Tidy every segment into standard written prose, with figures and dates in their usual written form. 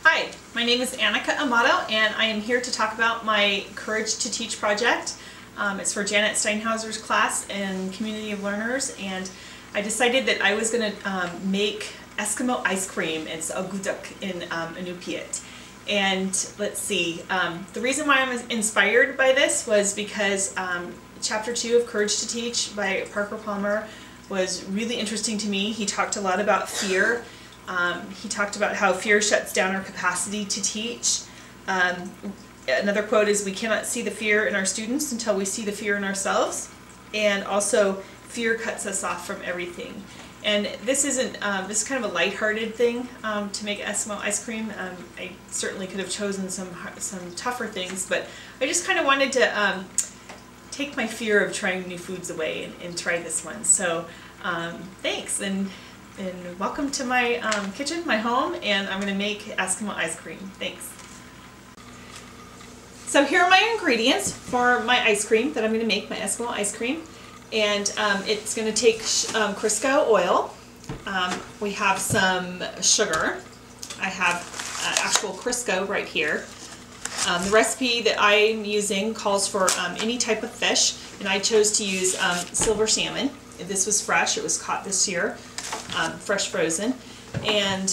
Hi, my name is Annika Amato and I am here to talk about my Courage to Teach project. It's for Janet Steinhauser's class in Community of Learners, and I decided that I was going to make Eskimo ice cream. It's oguduk in Inupiat. And let's see, the reason why I was inspired by this was because Chapter 2 of Courage to Teach by Parker Palmer was really interesting to me. He talked a lot about fear. He talked about how fear shuts down our capacity to teach. Another quote is, "We cannot see the fear in our students until we see the fear in ourselves." And also, fear cuts us off from everything. And this isn't, this is kind of a lighthearted thing to make Eskimo ice cream. I certainly could have chosen some tougher things, but I just kind of wanted to take my fear of trying new foods away and try this one. So thanks, and welcome to my kitchen, my home, and I'm going to make Eskimo ice cream. Thanks. So here are my ingredients for my ice cream that I'm going to make, my Eskimo ice cream. And it's going to take Crisco oil. We have some sugar. I have actual Crisco right here. The recipe that I'm using calls for any type of fish, and I chose to use silver salmon. This was fresh, it was caught this year, fresh frozen. And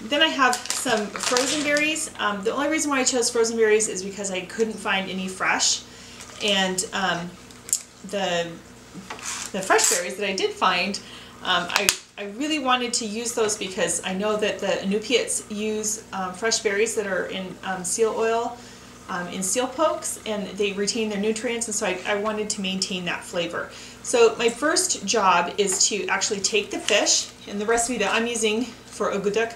then I have some frozen berries. The only reason why I chose frozen berries is because I couldn't find any fresh. And the fresh berries that I did find, I really wanted to use those because I know that the Inupiats use fresh berries that are in seal oil, in seal pokes, and they retain their nutrients, and so I wanted to maintain that flavor. So my first job is to actually take the fish, and the recipe that I'm using for oguduk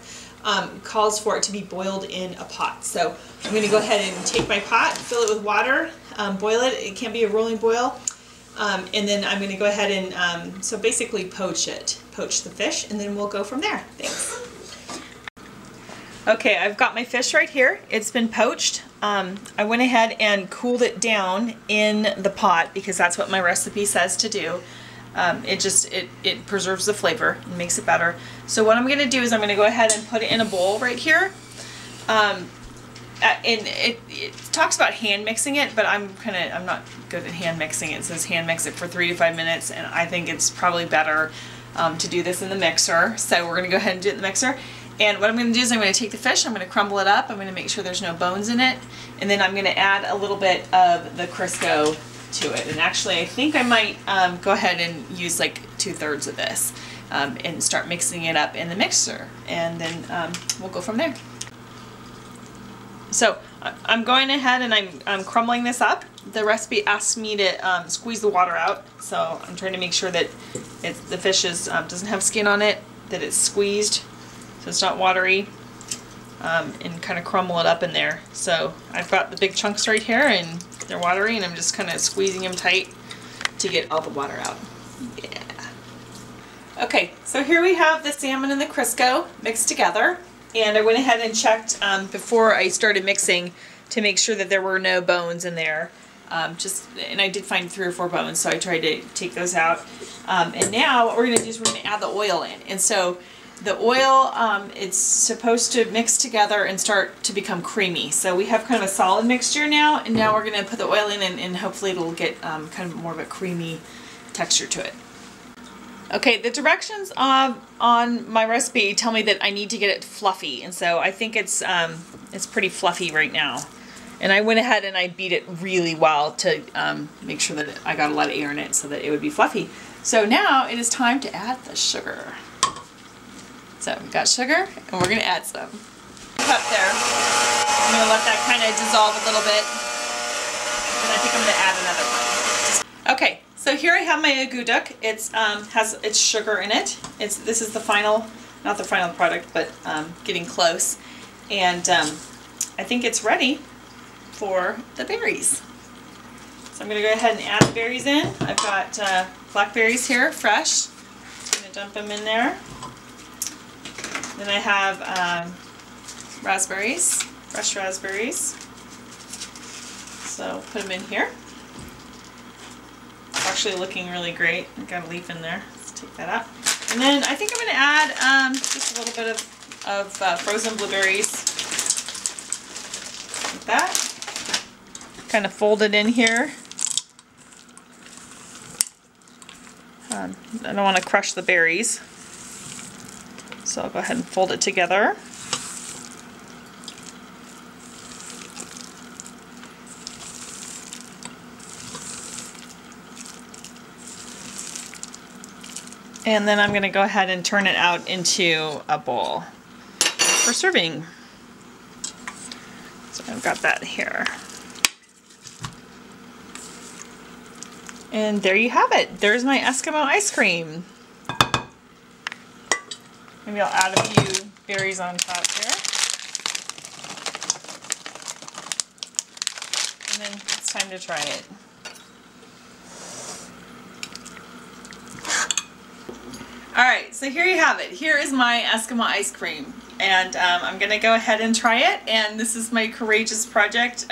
calls for it to be boiled in a pot. So I'm going to go ahead and take my pot, fill it with water, boil it. It can't be a rolling boil. And then I'm going to go ahead and, so basically poach the fish, and then we'll go from there. Thanks. Okay, I've got my fish right here. It's been poached. I went ahead and cooled it down in the pot because that's what my recipe says to do. It preserves the flavor and makes it better. So what I'm going to do is I'm going to go ahead and put it in a bowl right here. And it talks about hand mixing it, but I'm not good at hand mixing it. It says hand mix it for 3 to 5 minutes, and I think it's probably better to do this in the mixer. So we're going to go ahead and do it in the mixer. And what I'm going to do is I'm going to take the fish, I'm going to crumble it up, I'm going to make sure there's no bones in it, and then I'm going to add a little bit of the Crisco to it. And actually I think I might go ahead and use like 2/3 of this and start mixing it up in the mixer, and then we'll go from there. So I'm going ahead and I'm crumbling this up. The recipe asks me to squeeze the water out, so I'm trying to make sure that the fish doesn't have skin on it, that it's squeezed, so it's not watery, and kind of crumble it up in there. So I've got the big chunks right here, and they're watery, and I'm just kind of squeezing them tight to get all the water out. Yeah. Okay, so here we have the salmon and the Crisco mixed together. And I went ahead and checked before I started mixing to make sure that there were no bones in there. And I did find 3 or 4 bones, so I tried to take those out. And now what we're going to do is we're going to add the oil in. And so the oil, it's supposed to mix together and start to become creamy. So we have kind of a solid mixture now, and now we're going to put the oil in, and hopefully it'll get kind of more of a creamy texture to it. Okay, the directions on my recipe tell me that I need to get it fluffy, and so I think it's pretty fluffy right now. And I went ahead and I beat it really well to make sure that I got a lot of air in it so that it would be fluffy. So now it is time to add the sugar. So we've got sugar, and we're going to add some. Cup there. I'm going to let that kind of dissolve a little bit, and I think I'm going to add another one. Okay. So here I have my oguduk. It's has its sugar in it. This is the final, not the final product, but getting close. And I think it's ready for the berries. So I'm going to go ahead and add the berries in. I've got blackberries here, fresh. I'm going to dump them in there. Then I have raspberries, fresh raspberries. So put them in here. Actually looking really great. I've got a leaf in there. Let's take that out. And then I think I'm going to add just a little bit of frozen blueberries. like that. Kind of fold it in here. I don't want to crush the berries, so I'll go ahead and fold it together. And then I'm going to go ahead and turn it out into a bowl for serving. So I've got that here. And there you have it. There's my Eskimo ice cream. Maybe I'll add a few berries on top here. And then it's time to try it. Alright, so here you have it. Here is my Eskimo ice cream. And I'm going to go ahead and try it. And this is my courageous project.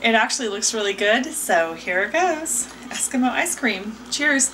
It actually looks really good. So here it goes. Eskimo ice cream. Cheers.